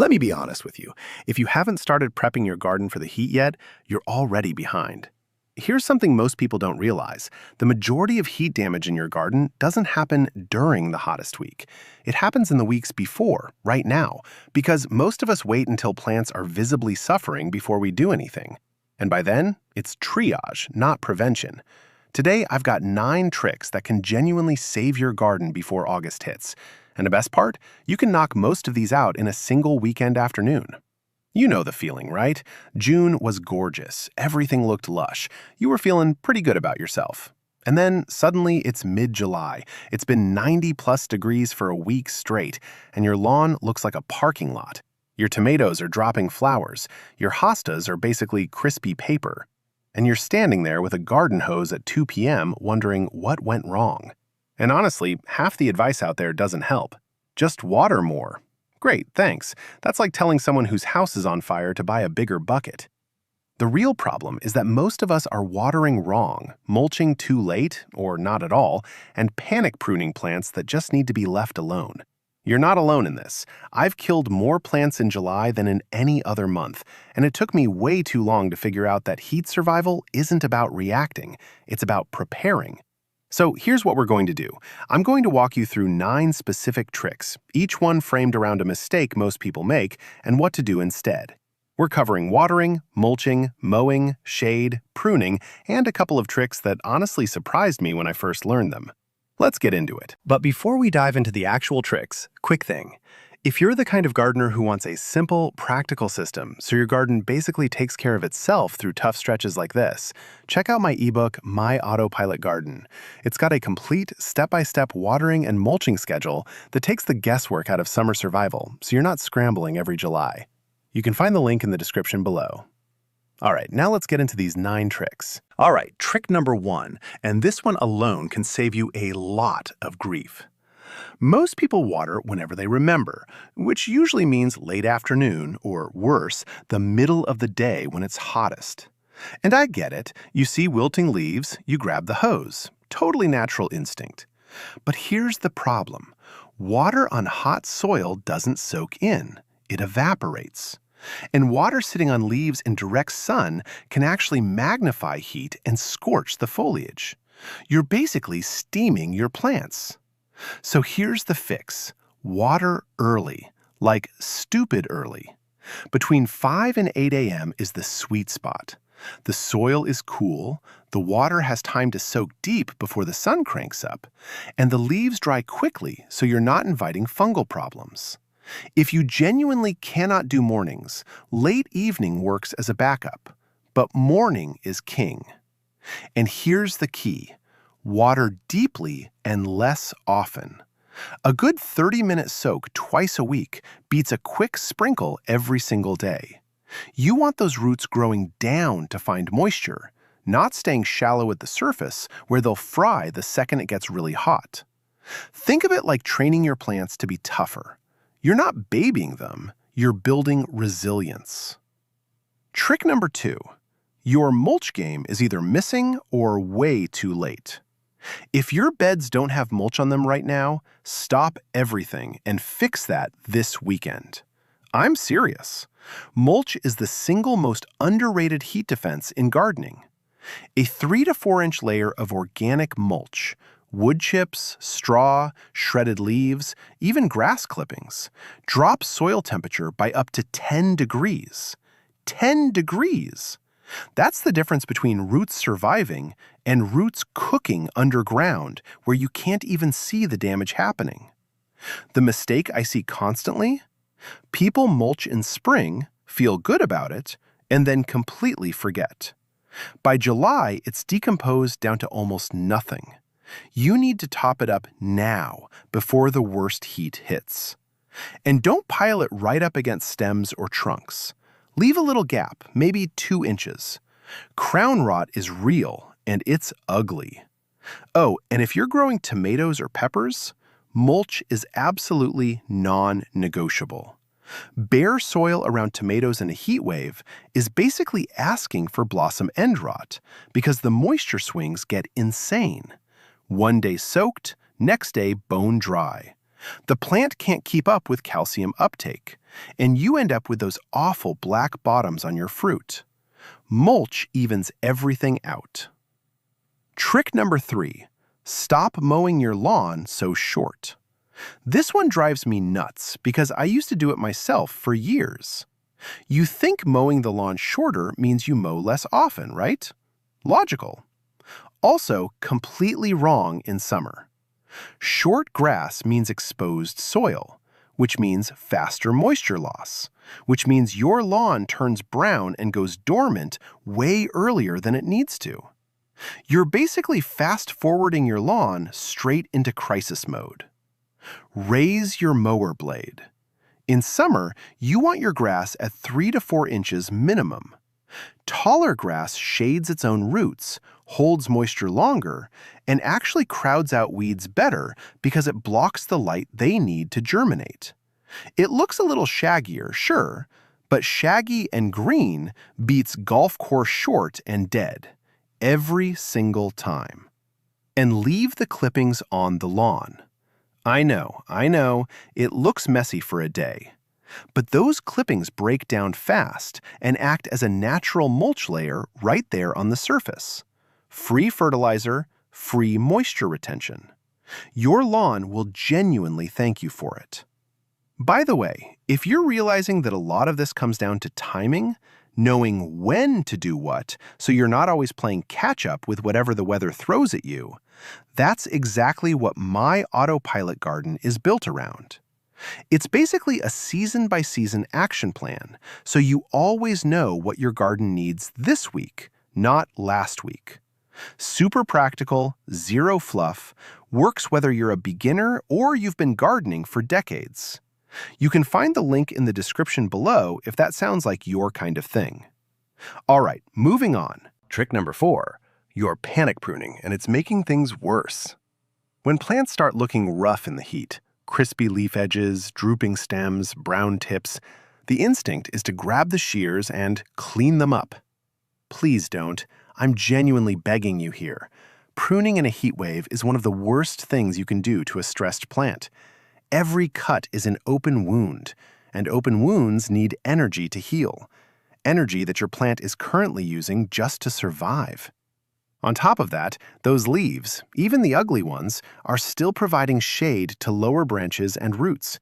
Let me be honest with you. If you haven't started prepping your garden for the heat yet, you're already behind. Here's something most people don't realize. The majority of heat damage in your garden doesn't happen during the hottest week. It happens in the weeks before, right now, because most of us wait until plants are visibly suffering before we do anything. And by then, it's triage, not prevention. Today, I've got 9 tricks that can genuinely save your garden before August hits. And the best part? You can knock most of these out in a single weekend afternoon. You know the feeling, right? June was gorgeous. Everything looked lush. You were feeling pretty good about yourself. And then suddenly it's mid-July. It's been 90+ degrees for a week straight, and your lawn looks like a parking lot. Your tomatoes are dropping flowers. Your hostas are basically crispy paper. And you're standing there with a garden hose at 2 p.m. wondering what went wrong. And honestly, half the advice out there doesn't help. Just water more. Great, thanks. That's like telling someone whose house is on fire to buy a bigger bucket. The real problem is that most of us are watering wrong, mulching too late, or not at all, and panic pruning plants that just need to be left alone. You're not alone in this. I've killed more plants in July than in any other month, and it took me way too long to figure out that heat survival isn't about reacting, it's about preparing. So here's what we're going to do. I'm going to walk you through 9 specific tricks, each one framed around a mistake most people make and what to do instead. We're covering watering, mulching, mowing, shade, pruning, and a couple of tricks that honestly surprised me when I first learned them. Let's get into it. But before we dive into the actual tricks, quick thing. If you're the kind of gardener who wants a simple, practical system so your garden basically takes care of itself through tough stretches like this, check out my ebook, My Autopilot Garden. It's got a complete, step-by-step watering and mulching schedule that takes the guesswork out of summer survival, so you're not scrambling every July. You can find the link in the description below. All right, now let's get into these 9 tricks. All right, trick number 1, and this one alone can save you a lot of grief. Most people water whenever they remember, which usually means late afternoon, or worse, the middle of the day when it's hottest. And I get it. You see wilting leaves, you grab the hose. Totally natural instinct. But here's the problem. Water on hot soil doesn't soak in. It evaporates. And water sitting on leaves in direct sun can actually magnify heat and scorch the foliage. You're basically steaming your plants. So here's the fix. Water early, like stupid early. Between 5 and 8 a.m. is the sweet spot. The soil is cool, the water has time to soak deep before the sun cranks up, and the leaves dry quickly so you're not inviting fungal problems. If you genuinely cannot do mornings, late evening works as a backup, but morning is king. And here's the key. Water deeply and less often. A good 30-minute soak twice a week beats a quick sprinkle every single day. You want those roots growing down to find moisture, not staying shallow at the surface where they'll fry the second it gets really hot. Think of it like training your plants to be tougher. You're not babying them, you're building resilience. Trick number 2. Your mulch game is either missing or way too late. If your beds don't have mulch on them right now, stop everything and fix that this weekend. I'm serious. Mulch is the single most underrated heat defense in gardening. A 3 to 4 inch layer of organic mulch, wood chips, straw, shredded leaves, even grass clippings, drops soil temperature by up to 10 degrees. 10 degrees! That's the difference between roots surviving and roots cooking underground where you can't even see the damage happening. The mistake I see constantly? People mulch in spring, feel good about it, and then completely forget. By July, it's decomposed down to almost nothing. You need to top it up now before the worst heat hits. And don't pile it right up against stems or trunks. Leave a little gap, maybe 2 inches. Crown rot is real, and it's ugly. Oh, and if you're growing tomatoes or peppers, mulch is absolutely non-negotiable. Bare soil around tomatoes in a heat wave is basically asking for blossom end rot because the moisture swings get insane. One day soaked, next day bone dry. The plant can't keep up with calcium uptake, and you end up with those awful black bottoms on your fruit. Mulch evens everything out. Trick number 3, stop mowing your lawn so short. This one drives me nuts because I used to do it myself for years. You think mowing the lawn shorter means you mow less often, right? Logical. Also, completely wrong in summer. Short grass means exposed soil, which means faster moisture loss, which means your lawn turns brown and goes dormant way earlier than it needs to. You're basically fast-forwarding your lawn straight into crisis mode. Raise your mower blade. In summer, you want your grass at 3 to 4 inches minimum. Taller grass shades its own roots, holds moisture longer, and actually crowds out weeds better because it blocks the light they need to germinate. It looks a little shaggier, sure, but shaggy and green beats golf course short and dead every single time. And leave the clippings on the lawn. I know, it looks messy for a day. But those clippings break down fast and act as a natural mulch layer right there on the surface. Free fertilizer, free moisture retention. Your lawn will genuinely thank you for it. By the way, if you're realizing that a lot of this comes down to timing, knowing when to do what, so you're not always playing catch-up with whatever the weather throws at you, that's exactly what my autopilot garden is built around. It's basically a season-by-season action plan, so you always know what your garden needs this week, not last week. Super practical, zero fluff, works whether you're a beginner or you've been gardening for decades. You can find the link in the description below if that sounds like your kind of thing. All right, moving on. Trick number 4, you're panic pruning and it's making things worse. When plants start looking rough in the heat, crispy leaf edges, drooping stems, brown tips, the instinct is to grab the shears and clean them up. Please don't. I'm genuinely begging you here. Pruning in a heat wave is one of the worst things you can do to a stressed plant. Every cut is an open wound, and open wounds need energy to heal, energy that your plant is currently using just to survive. On top of that, those leaves, even the ugly ones, are still providing shade to lower branches and roots.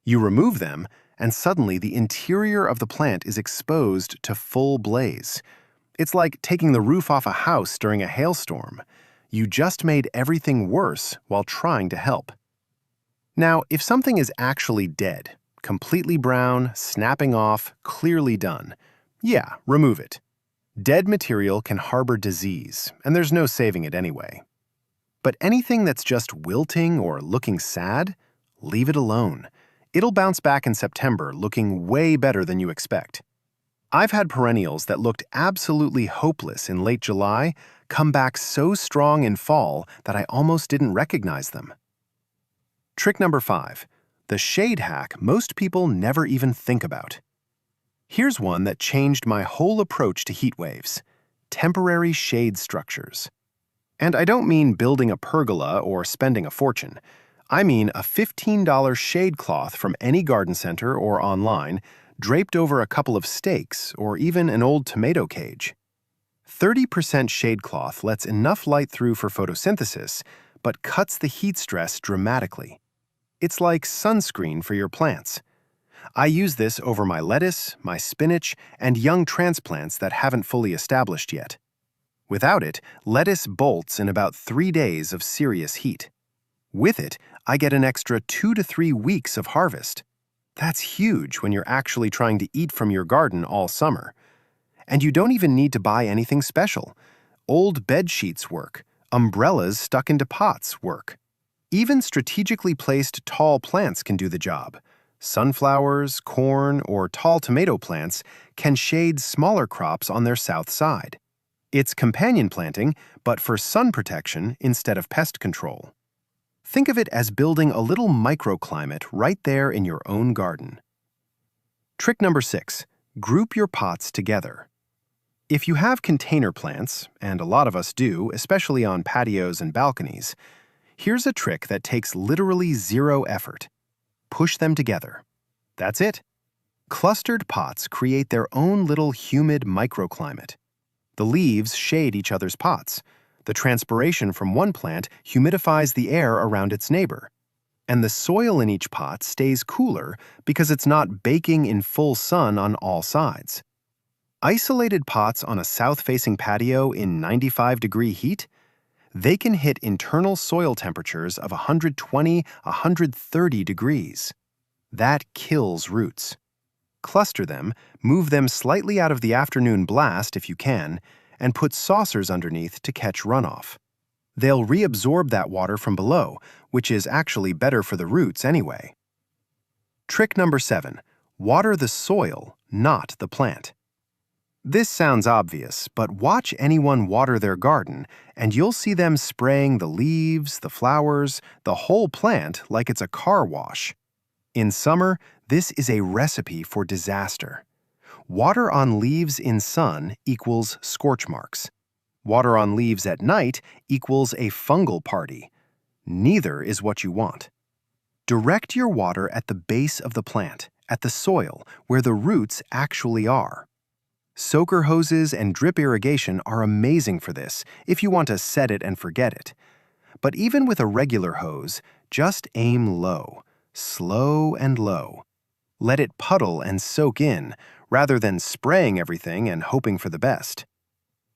You remove them, and suddenly the interior of the plant is exposed to full blaze. It's like taking the roof off a house during a hailstorm. You just made everything worse while trying to help. Now, if something is actually dead, completely brown, snapping off, clearly done, yeah, remove it. Dead material can harbor disease, and there's no saving it anyway. But anything that's just wilting or looking sad, leave it alone. It'll bounce back in September looking way better than you expect. I've had perennials that looked absolutely hopeless in late July come back so strong in fall that I almost didn't recognize them. Trick number 5, the shade hack most people never even think about. Here's one that changed my whole approach to heat waves: temporary shade structures. And I don't mean building a pergola or spending a fortune. I mean a $15 shade cloth from any garden center or online, draped over a couple of stakes or even an old tomato cage. 30% shade cloth lets enough light through for photosynthesis, but cuts the heat stress dramatically. It's like sunscreen for your plants. I use this over my lettuce, my spinach, and young transplants that haven't fully established yet. Without it, lettuce bolts in about 3 days of serious heat. With it, I get an extra 2 to 3 weeks of harvest. That's huge when you're actually trying to eat from your garden all summer. And you don't even need to buy anything special. Old bed sheets work. Umbrellas stuck into pots work. Even strategically placed tall plants can do the job. Sunflowers, corn, or tall tomato plants can shade smaller crops on their south side. It's companion planting, but for sun protection instead of pest control. Think of it as building a little microclimate right there in your own garden. Trick number 6, group your pots together. If you have container plants, and a lot of us do, especially on patios and balconies, Here's a trick that takes literally zero effort. Push them together. That's it. Clustered pots create their own little humid microclimate. The leaves shade each other's pots. The transpiration from one plant humidifies the air around its neighbor. And the soil in each pot stays cooler because it's not baking in full sun on all sides. Isolated pots on a south-facing patio in 95-degree heat, they can hit internal soil temperatures of 120, 130 degrees. That kills roots. Cluster them, move them slightly out of the afternoon blast if you can, and put saucers underneath to catch runoff. They'll reabsorb that water from below, which is actually better for the roots anyway. Trick number 7. Water the soil, not the plant. This sounds obvious, but watch anyone water their garden, and you'll see them spraying the leaves, the flowers, the whole plant like it's a car wash. In summer, this is a recipe for disaster. Water on leaves in sun equals scorch marks. Water on leaves at night equals a fungal party. Neither is what you want. Direct your water at the base of the plant, at the soil, where the roots actually are. Soaker hoses and drip irrigation are amazing for this if you want to set it and forget it. But even with a regular hose, just aim low, slow and low. Let it puddle and soak in, rather than spraying everything and hoping for the best.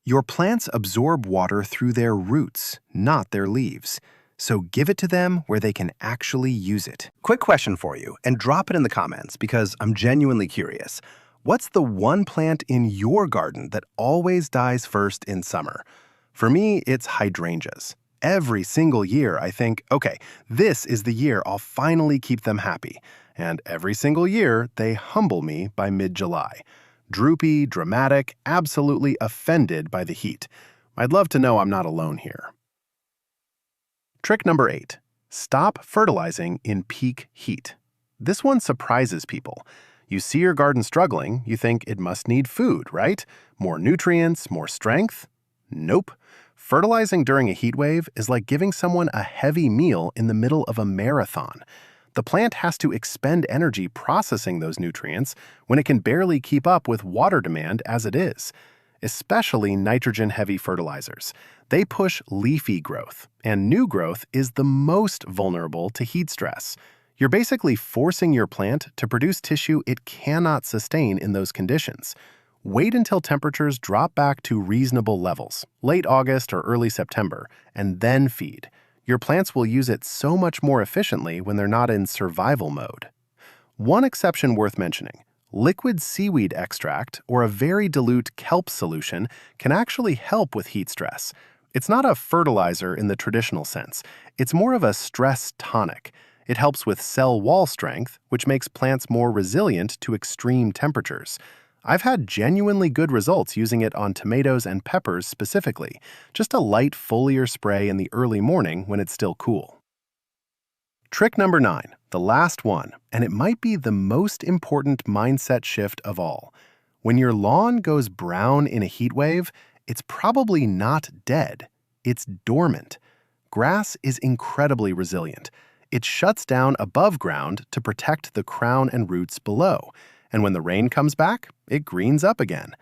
Your plants absorb water through their roots, not their leaves. So give it to them where they can actually use it. Quick question for you, and drop it in the comments because I'm genuinely curious. What's the one plant in your garden that always dies first in summer? For me, it's hydrangeas. Every single year, I think, okay, this is the year I'll finally keep them happy. And every single year, they humble me by mid-July. Droopy, dramatic, absolutely offended by the heat. I'd love to know I'm not alone here. Trick number 8. Stop fertilizing in peak heat. This one surprises people. You see your garden struggling, you think it must need food, right? More nutrients, more strength? Nope. Fertilizing during a heat wave is like giving someone a heavy meal in the middle of a marathon. The plant has to expend energy processing those nutrients when it can barely keep up with water demand as it is. Especially nitrogen-heavy fertilizers. They push leafy growth, and new growth is the most vulnerable to heat stress. You're basically forcing your plant to produce tissue it cannot sustain in those conditions. Wait until temperatures drop back to reasonable levels, late August or early September, and then feed. Your plants will use it so much more efficiently when they're not in survival mode. One exception worth mentioning. Liquid seaweed extract or a very dilute kelp solution can actually help with heat stress. It's not a fertilizer in the traditional sense. It's more of a stress tonic. It helps with cell wall strength, which makes plants more resilient to extreme temperatures. I've had genuinely good results using it on tomatoes and peppers specifically, just a light foliar spray in the early morning when it's still cool. Trick number 9, the last one, and it might be the most important mindset shift of all. When your lawn goes brown in a heat wave, it's probably not dead. It's dormant. Grass is incredibly resilient. It shuts down above ground to protect the crown and roots below, and when the rain comes back, it greens up again.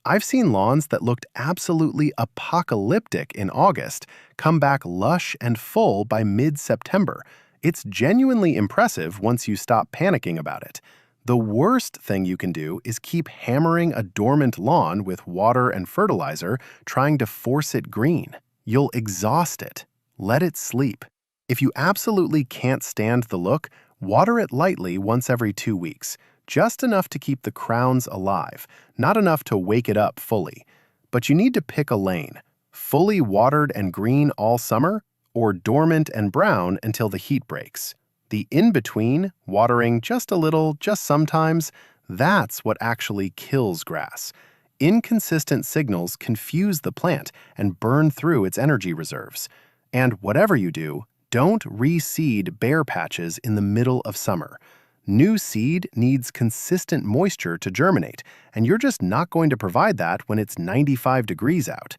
I've seen lawns that looked absolutely apocalyptic in August come back lush and full by mid-September. It's genuinely impressive once you stop panicking about it. The worst thing you can do is keep hammering a dormant lawn with water and fertilizer, trying to force it green. You'll exhaust it. Let it sleep. If you absolutely can't stand the look, water it lightly once every 2 weeks, just enough to keep the crowns alive, not enough to wake it up fully. But you need to pick a lane, fully watered and green all summer, or dormant and brown until the heat breaks. The in-between, watering just a little, just sometimes, that's what actually kills grass. Inconsistent signals confuse the plant and burn through its energy reserves. And whatever you do, don't reseed bare patches in the middle of summer. New seed needs consistent moisture to germinate, and you're just not going to provide that when it's 95 degrees out.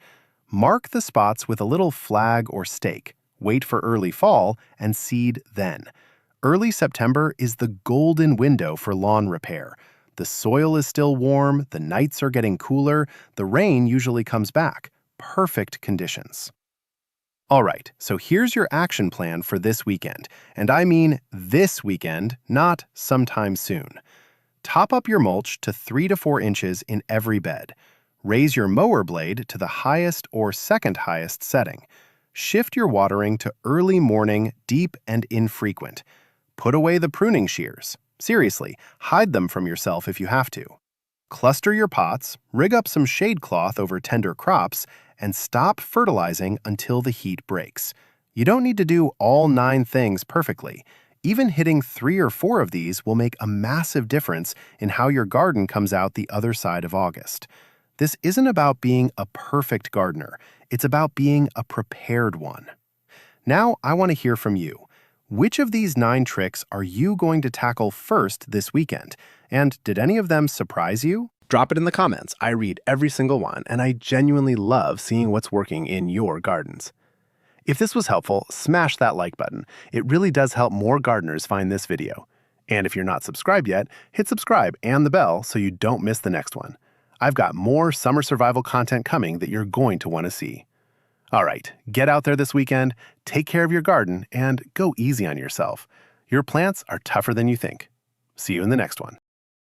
Mark the spots with a little flag or stake, wait for early fall, and seed then. Early September is the golden window for lawn repair. The soil is still warm, the nights are getting cooler, the rain usually comes back. Perfect conditions. All right, so here's your action plan for this weekend. And I mean this weekend, not sometime soon. Top up your mulch to 3 to 4 inches in every bed. Raise your mower blade to the highest or second highest setting. Shift your watering to early morning, deep and infrequent. Put away the pruning shears. Seriously, hide them from yourself if you have to. Cluster your pots, rig up some shade cloth over tender crops, and stop fertilizing until the heat breaks. You don't need to do all 9 things perfectly. Even hitting 3 or 4 of these will make a massive difference in how your garden comes out the other side of August. This isn't about being a perfect gardener. It's about being a prepared one. Now I want to hear from you. Which of these 9 tricks are you going to tackle first this weekend? And did any of them surprise you? Drop it in the comments. I read every single one, and I genuinely love seeing what's working in your gardens. If this was helpful, smash that like button. It really does help more gardeners find this video. And if you're not subscribed yet, hit subscribe and the bell so you don't miss the next one. I've got more summer survival content coming that you're going to want to see. All right, get out there this weekend, take care of your garden, and go easy on yourself. Your plants are tougher than you think. See you in the next one.